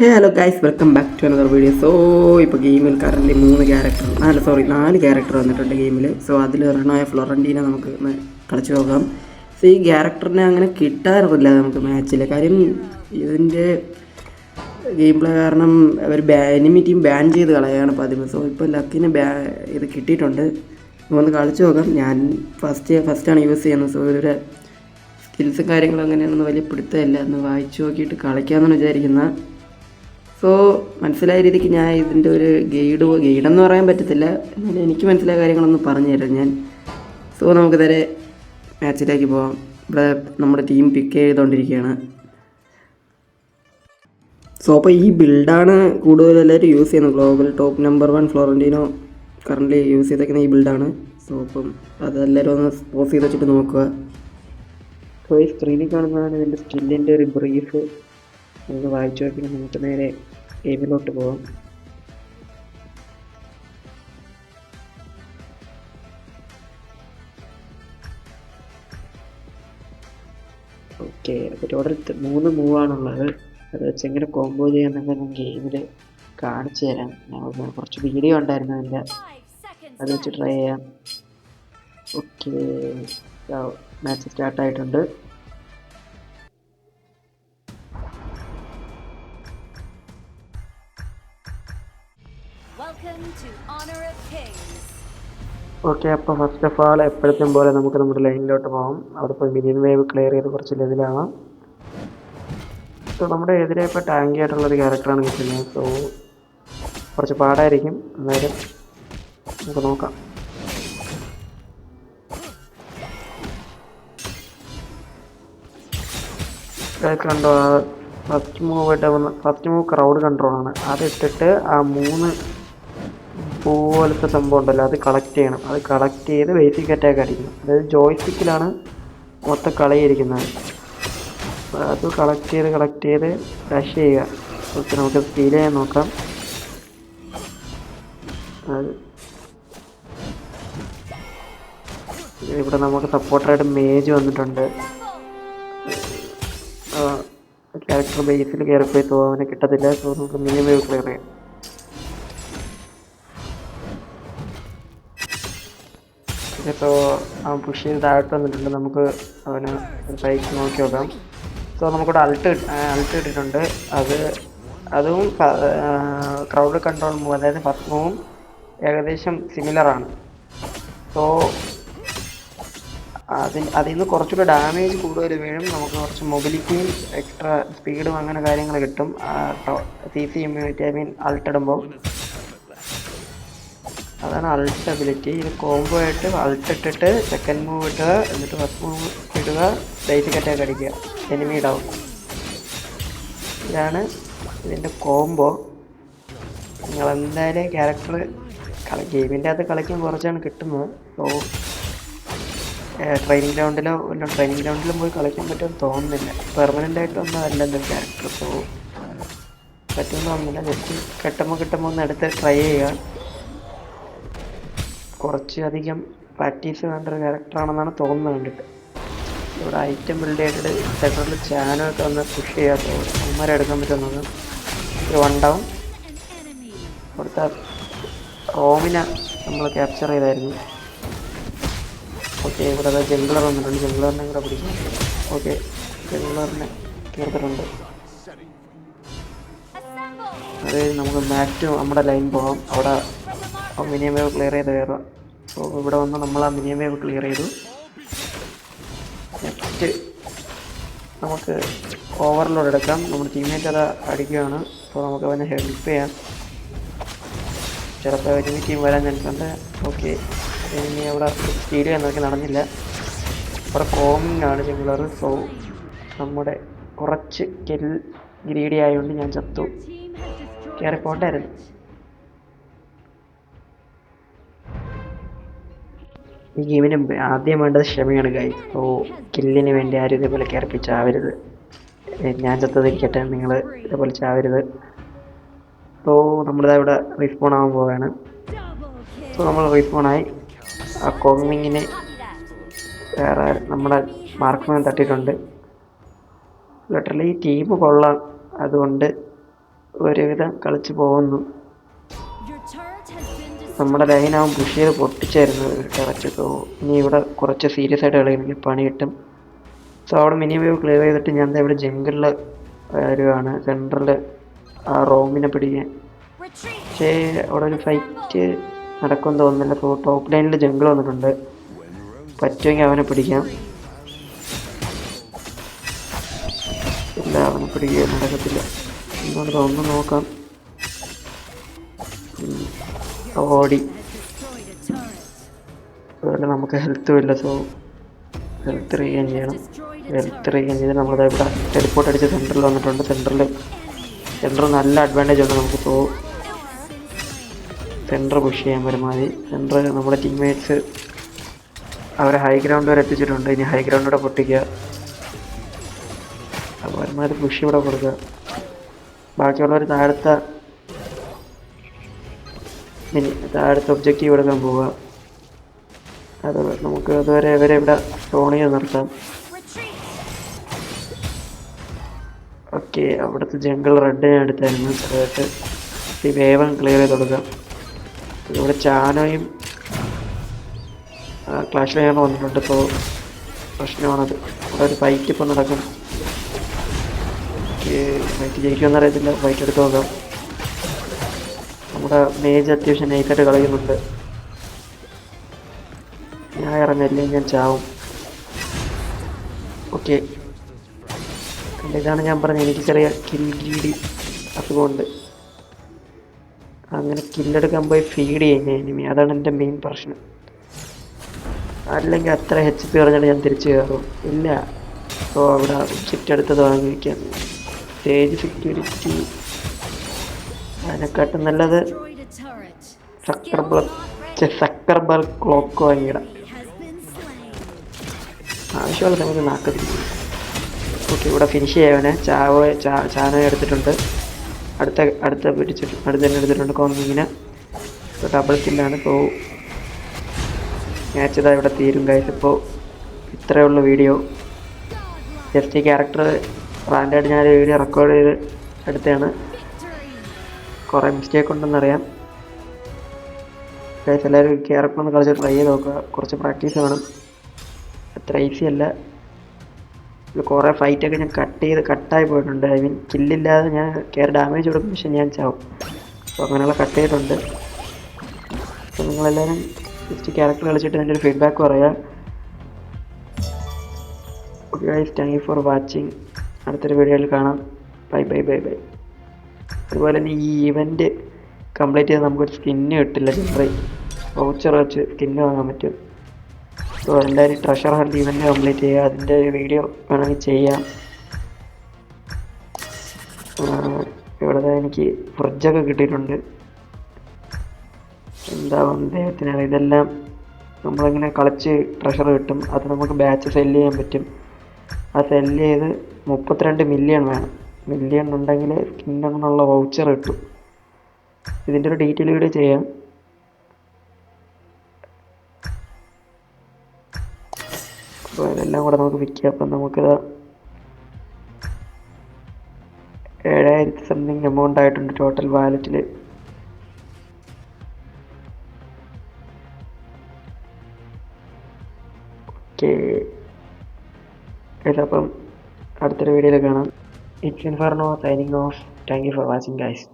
Hello guys, welcome back to another video. So ഇപ്പോൾ ഗെയിമിൽ currently 4 character വന്നിട്ടുണ്ട് ഗെയിമിൽ. സോ അതിൽ റണായ ഫ്ലോറന്റീനെ നമുക്ക് ഒന്ന് കളിച്ചു നോക്കാം. സോ ഈ ക്യാരക്ടറിനെ അങ്ങനെ കിട്ടാറില്ല നമുക്ക് മാച്ചിൽ. കാര്യം ഇതിൻ്റെ ഗെയിം പ്ലേ കാരണം അവർ എനിമി ടീം ബാൻ ചെയ്ത് കളയാണ് പതിവ്. സോ ഇപ്പോൾ ലക്കിന് ഇത് കിട്ടിയിട്ടുണ്ട്. ഒന്ന് കളിച്ചു നോക്കാം. ഞാൻ ഫസ്റ്റാണ് യൂസ് ചെയ്യുന്നത്. സോ ഇവരുടെ സ്കിൽസും കാര്യങ്ങളും അങ്ങനെയാണെന്ന് വലിയ പിടുത്തമില്ല. ഒന്ന് വായിച്ചു നോക്കിയിട്ട് കളിക്കാമെന്നാണ് വിചാരിക്കുന്നത്. സോ മനസ്സിലായ രീതിക്ക് ഞാൻ ഇതിൻ്റെ ഒരു ഗൈഡെന്ന് പറയാൻ പറ്റത്തില്ല, എന്നാലും എനിക്ക് മനസ്സിലായ കാര്യങ്ങളൊന്ന് പറഞ്ഞു തരാം ഞാൻ. സോ നമുക്കിതുവരെ മാച്ചിലേക്ക് പോകാം. ഇവിടെ നമ്മുടെ ടീം പിക്ക് ചെയ്തുകൊണ്ടിരിക്കുകയാണ്. സോ അപ്പോൾ ഈ ബിൽഡാണ് കൂടുതൽ എല്ലാവരും യൂസ് ചെയ്യുന്നത്. Global top number 1 Florentino current use ചെയ്തേക്കുന്ന ഈ ബിൽഡാണ്. സോ അപ്പം അതെല്ലാവരും ഒന്ന് പോസ് ചെയ്ത് വെച്ചിട്ട് നോക്കുക. സോ ഈ സ്ക്രീനിൽ കാണുന്നതാണ് ഇതിൻ്റെ സ്കില്ലിൻ്റെ ഒരു ബ്രീഫ്. നമുക്ക് വായിച്ചു നോക്കി നമുക്ക് നേരെ ഗെയിമിലോട്ട് പോകാം. ഓക്കെ, അപ്പോൾ ടോട്ടൽ 3 മൂവാണുള്ളത്. അത് വെച്ച് എങ്ങനെ കോംബോ ചെയ്യാമെന്നൊക്കെ ഞാൻ ഗെയിമിൽ കാണിച്ചു തരാം. ഞങ്ങൾക്ക് കുറച്ച് വീഡിയോ ഉണ്ടായിരുന്നു അതിൻ്റെ, അത് വെച്ച് ട്രൈ ചെയ്യാം. ഓക്കെ, മാച്ച് സ്റ്റാർട്ടായിട്ടുണ്ട്. ഓക്കെ, അപ്പോൾ ഫസ്റ്റ് ഓഫ് ആൾ എപ്പോഴത്തേം പോലെ നമുക്ക് നമ്മുടെ ലൈനിലോട്ട് പോകാം. അവിടെ പോയി മിനിയൻ വേവ് ക്ലിയർ ചെയ്ത് കുറച്ച് ലെവലാവാം. സോ നമ്മുടെ എതിരെ ഇപ്പോൾ ടാങ്കി ആയിട്ടുള്ളൊരു ക്യാരക്ടറാണ് കിട്ടുന്നത്. സോ കുറച്ച് പാടായിരിക്കും, എന്നാലും നമുക്ക് നോക്കാം. കണ്ടോ, ഫസ്റ്റ് മൂവ് ക്രൗഡ് കൺട്രോളാണ്. അതിട്ടിട്ട് ആ 3 പൂ പോലത്തെ സംഭവം ഉണ്ടല്ലോ, അത് കളക്ട് ചെയ്യണം. അത് കളക്ട് ചെയ്ത് ബേസിക് അറ്റാക്ക് അടിക്കണം. അതായത് ജോയ്സ്റ്റിക്കിലാണ് മൊത്തം കളിയിരിക്കുന്നത്. അത് കളക്ട് ചെയ്ത് ഡാഷ് ചെയ്യുക. ഓക്കെ, നമുക്ക് ഫീൽ ചെയ്യാൻ നോക്കാം. ഇവിടെ നമുക്ക് സപ്പോർട്ടറായിട്ട് മേജ് വന്നിട്ടുണ്ട്. ക്യാരക്ടർ ബേസിൽ കയറിപ്പോയി അവനെ കിട്ടത്തില്ല. സോ നമുക്ക് മിനിമം വേവ് ക്ലിയർ ചെയ്യാം. ഇപ്പോൾ അവൻ പുഷ് ചെയ്ത് താഴോട്ട് വന്നിട്ടുണ്ട്. നമുക്ക് അവന് സൈറ്റ് നോക്കി നോക്കാം. സോ നമുക്കിവിടെ അൾട്ട് ഇട്ടിട്ടുണ്ട്. അതും ക്രൗഡ് കൺട്രോൾ മൂവ്, അതായത് ഫസ്റ്റ് മൂവും ഏകദേശം സിമിലറാണ്. സോ അതിൽ നിന്ന് കുറച്ചുകൂടെ ഡാമേജ് കൂടുതൽ വീഴും. നമുക്ക് കുറച്ച് മൊബിലിറ്റിയും എക്സ്ട്രാ സ്പീഡും അങ്ങനെ കാര്യങ്ങൾ കിട്ടും. CC ഇമ്മ്യൂണിറ്റി, അൾട്ട് ഇടുമ്പോൾ. അതാണ് അൾട്ട് അബിലിറ്റി. ഇത് കോംബോ ആയിട്ട് അൾട്ട് ഇട്ടിട്ട് സെക്കൻഡ് മൂവ് ഇടുക, എന്നിട്ട് ഫസ്റ്റ് മൂവ് ഇടുക, ബേസിക് അറ്റാക്ക് അടിക്കുക, എനിമി ഡൗൺ. ഇതാണ് ഇതിൻ്റെ കോംബോ. നിങ്ങൾ എന്തായാലും ക്യാരക്ടർ ഗെയിമിൻ്റെ അകത്ത് കളിക്കാൻ കുറച്ചാണ് കിട്ടുന്നത്. സോ ട്രെയിനിങ് ഗ്രൗണ്ടിലും പോയി കളിക്കാൻ പറ്റുമെന്ന് തോന്നുന്നില്ല. പെർമനൻ്റ് ആയിട്ടൊന്നും അല്ലല്ലോ ക്യാരക്ടർ. സോ പറ്റുമെന്ന് തോന്നുന്നില്ല. ജസ്റ്റ് കിട്ടുമ്പോൾ ഒന്ന് എടുത്ത് ട്രൈ ചെയ്യുക. കുറച്ചധികം പ്രാക്ടീസ് വേണ്ട ഒരു ക്യാരക്ടറാണെന്നാണ് തോന്നുന്നത് കണ്ടിട്ട്. ഇവിടെ ഐറ്റം ബിൽഡ് ചെയ്തിട്ട് സെൻറ്ററിൽ ചാനൊക്കെ ഒന്ന് പുഷ് ചെയ്യാത്ത അവന്മാരെ എടുക്കാൻ പറ്റുന്നത്. ഒരു 1 ഡൗൺ. അവിടുത്തെ റോമിനെ നമ്മൾ ക്യാപ്ചർ ചെയ്തായിരുന്നു. ഓക്കെ, ഇവിടെ ജംഗ്ലർ വന്നിട്ടുണ്ട്. ജംഗ്ലറിനെ കൂടെ പിടിക്കും. ഓക്കെ, ജംഗ്ലറിനെ തീർത്തിട്ടുണ്ട്. അത് നമുക്ക് മാക്സിമം നമ്മുടെ ലൈൻ പോകാം. അവിടെ മിനിയം വേവ് ക്ലിയർ ചെയ്ത് കയറുക. സോ ഇവിടെ വന്ന് നമ്മൾ ആ മിനിയം വേവ് ക്ലിയർ ചെയ്തു. നെക്സ്റ്റ് നമുക്ക് ഓവർലോഡ് എടുക്കാം. നമ്മുടെ ടീമേറ്റ് അത് അടിക്കുകയാണ്. സോ നമുക്ക് അവനെ ഹെൽപ്പ് ചെയ്യാം. ചിലപ്പോൾ എനിമി ടീം വരാൻ ചാൻസുണ്ട്. ഓക്കെ, എനിമി അവിടെ സ്റ്റീൽ ചെയ്യാൻ നോക്കി, നടന്നില്ല. അവിടെ കോമിങ് ആണ് ജംഗ്ലർ. സോ നമ്മുടെ കുറച്ച് ഗ്രീഡി ആയതുകൊണ്ട് ഞാൻ ചത്തു. കയറിപ്പോണ്ടായിരുന്നു. ഈ ഗെയിമിന് ആദ്യം വേണ്ടത് ക്ഷമയാണ് ഗൈസ്. സോ കില്ലിന് വേണ്ടി ആരും ഇതേപോലെ കയറിപ്പി ചാവരുത്. ഞാൻ ചത്തതിരിക്കട്ടെ, നിങ്ങൾ ഇതേപോലെ ചാവരുത്. സോ നമ്മളിതാ ഇവിടെ റീസ്പോൺ ആവാൻ പോവുകയാണ്. സോ നമ്മൾ റീസ്പോണായി. ആ കോമിങ്ങിന് വേറെ നമ്മുടെ മാർക്ക്മാൻ തട്ടിയിട്ടുണ്ട്. ലിറ്ററലി ടീം കൊള്ളാം. അതുകൊണ്ട് ഒരുവിധം കളിച്ച് പോകുന്നു. നമ്മുടെ ലൈനാവും പുഷ് ചെയ്ത് പൊട്ടിച്ചായിരുന്നു കറക്റ്റ്. സോ ഇനി ഇവിടെ കുറച്ച് സീരിയസ് ആയിട്ട് കളിക്കണമെങ്കിൽ പണി കിട്ടും. സോ അവിടെ മിനി വേവ് ക്ലിയർ ചെയ്തിട്ട് ഞാൻ ഇവിടെ ജംഗിളിൽ വരുവാണ്, സെൻട്രൽ ആ റോമിനെ പിടിക്കാൻ. പക്ഷേ അവിടെ ഒരു ഫൈറ്റ് നടക്കുമെന്ന് തോന്നുന്നില്ല. സോ ടോപ്പ് ലൈനിൽ ജംഗിൾ വന്നിട്ടുണ്ട്, പറ്റുമെങ്കിൽ അവനെ പിടിക്കാം. ഇല്ല, അവനെ പിടിക്കുക നടക്കത്തില്ല എന്നോട് തോന്നുന്നു. നോക്കാം. ഓടി. അതുപോലെ നമുക്ക് ഹെൽത്തും ഇല്ല. സോ ഹെൽത്ത് റീഗെയിൻ ചെയ്യണം. ഹെൽത്ത് റീഗെയിൻ ചെയ്ത് നമ്മളിത് ഇവിടെ ടെലിപ്പോർട്ട് അടിച്ച് സെൻറ്ററിൽ വന്നിട്ടുണ്ട്. സെൻറ്റർ നല്ല അഡ്വാൻറ്റേജ് ഉണ്ട് നമുക്ക്. സോ സെൻറ്റർ പുഷ് ചെയ്യാൻ പരമാവധി. സെൻറ്റർ നമ്മുടെ ടീംമേറ്റ്സ് അവരെ ഹൈ ഗ്രൗണ്ട് വരെ എത്തിച്ചിട്ടുണ്ട്. ഇനി ഹൈ ഗ്രൗണ്ടിലൂടെ പൊട്ടിക്കുക, പരമാവധി പുഷ് ഇവിടെ കൊടുക്കുക. ബാക്കിയുള്ളവർ താഴത്തെ ഒബ്ജക്റ്റീവ് എടുക്കാൻ പോവുക. അത് നമുക്ക് അതുവരെ അവരെ ഇവിടെ സോൺ ചെയ്ത് നിർത്താം. ഓക്കെ, അവിടുത്തെ ജംഗിൾ റെഡ് ഞാൻ എടുത്തായിരുന്നു. അതായത് ഈ വേവൻ ക്ലിയർ ചെയ്ത് കൊടുക്കാം. ഇവിടെ ചാനോയും ക്ലാഷ് റോയലും വന്നിട്ടുണ്ട്. ഇപ്പോൾ പ്രശ്നമാണത്. ഇവിടെ ഒരു ഫൈറ്റ് ഇപ്പോൾ നടക്കും. ഫൈറ്റ് ജയിക്കുമെന്ന് അറിയത്തില്ല. ഫൈറ്റ് എടുത്ത് നോക്കാം. നമ്മുടെ മേജ് അത്യാവശ്യം നൈസായിട്ട് കളിക്കുന്നുണ്ട്. ഞാൻ ഇറങ്ങില്ലേ, ഞാൻ ചാവും. ഓക്കെ, ഇതാണ് ഞാൻ പറഞ്ഞത്, എനിക്ക് ചെറിയ കിൽ ഗീഡി അസുഖമുണ്ട്. അങ്ങനെ കില്ലെടുക്കാൻ പോയി ഫീഡ് ചെയ്യുന്ന എനിമി, അതാണ് എൻ്റെ മെയിൻ പ്രശ്നം. അല്ലെങ്കിൽ അത്ര HP പറഞ്ഞാൽ ഞാൻ തിരിച്ചു കയറും. ഇല്ല. സോ അവിടെ ഒബ്ജക്റ്റ് എടുത്തത് വാങ്ങിയിരിക്കാം. സ്റ്റേജ് സെക്യൂരിറ്റി അതിനെക്കാട്ടും നല്ലത് സക്കർബർഗ് ക്ലോക്ക് വാങ്ങിയിടാം. ആവശ്യമുള്ള നമുക്ക് നാക്കത്തില്ല. ഓക്കെ, ഇവിടെ ഫിനിഷ് ചെയ്യാൻ ചാനോ എടുത്തിട്ടുണ്ട്. അടുത്ത തന്നെ എടുത്തിട്ടുണ്ട് കോങ്ങിങ്ങിന്. ഡബിൾ കില്ലാണ്. ഇപ്പോൾ മാച്ച് ഇതാ ഇവിടെ തീരും ഗൈസ്. ഇപ്പോൾ ഇത്രയേ ഉള്ളൂ വീഡിയോ. ജസ്റ്റ് ഈ ക്യാരക്ടർ റാൻഡായിട്ട് ഞാൻ വീഡിയോ റെക്കോർഡ് ചെയ്ത് എടുത്തതാണ്. കുറേ മിസ്റ്റേക്ക് ഉണ്ടെന്നറിയാം ഗൈസ്. എല്ലാവരും ക്യാരക്ടർ ഒന്ന് കളിച്ച് ട്രൈ ചെയ്ത് നോക്കുക. കുറച്ച് പ്രാക്ടീസ് വേണം, അത്ര ഈസി അല്ല. കുറേ ഫൈറ്റൊക്കെ ഞാൻ കട്ടായി പോയിട്ടുണ്ട്. ഐ മീൻ കില്ലില്ലാതെ ഞാൻ കയറി ഡാമേജ് കൊടുക്കും, പക്ഷെ ഞാൻ ചാവും. അപ്പോൾ അങ്ങനെയുള്ള കട്ട് ചെയ്തിട്ടുണ്ട്. അപ്പോൾ നിങ്ങളെല്ലാവരും ജസ്റ്റ് ക്യാരക്ടർ കളിച്ചിട്ട് എൻ്റെ ഒരു ഫീഡ്ബാക്ക് പറയുക. Okay guys, thank you for watching. അടുത്തൊരു വീഡിയോയിൽ കാണാം. Bye bye bye bye. അതുപോലെ തന്നെ ഈ ഇവൻറ്റ് കംപ്ലീറ്റ് ചെയ്ത് നമുക്കൊരു സ്കിന്ന് കിട്ടില്ല. വൗച്ചർ വെച്ച് സ്കിന്ന് വാങ്ങാൻ പറ്റും. സോ എല്ലാവരും ട്രഷർ ഹണ്ട് ഇവൻറ്റ് കംപ്ലീറ്റ് ചെയ്യുക. അതിൻ്റെ വീഡിയോ വേണമെങ്കിൽ ചെയ്യാം. ഇവിടെ എനിക്ക് ഫ്രിഡ്ജൊക്കെ കിട്ടിയിട്ടുണ്ട്. എന്താവും ദൈവത്തിനാണ്. ഇതെല്ലാം നമ്മളിങ്ങനെ കളിച്ച് ട്രഷർ കിട്ടും. അത് നമുക്ക് ബാച്ച് സെല്ല് ചെയ്യാൻ പറ്റും. ആ സെല്ല് ചെയ്ത് 32 മില്യൺ വേണം. മില്യൺ ഉണ്ടെങ്കിൽ സ്കിന്നിനുള്ള വൗച്ചർ കിട്ടും. ഇതിൻ്റെ ഒരു ഡീറ്റെയിൽ വീഡിയോ ചെയ്യാം. അപ്പോൾ ഇതെല്ലാം കൂടെ നമുക്ക് വിൽക്കാം. അപ്പം നമുക്കിത് 7000 സംതിങ് എമൗണ്ട് ആയിട്ടുണ്ട് ടോട്ടൽ വാലറ്റിൽ. ഓക്കെ, അപ്പം അടുത്തൊരു വീഡിയോയിൽ കാണാം. It's Inferno signing off. Thank you for watching guys.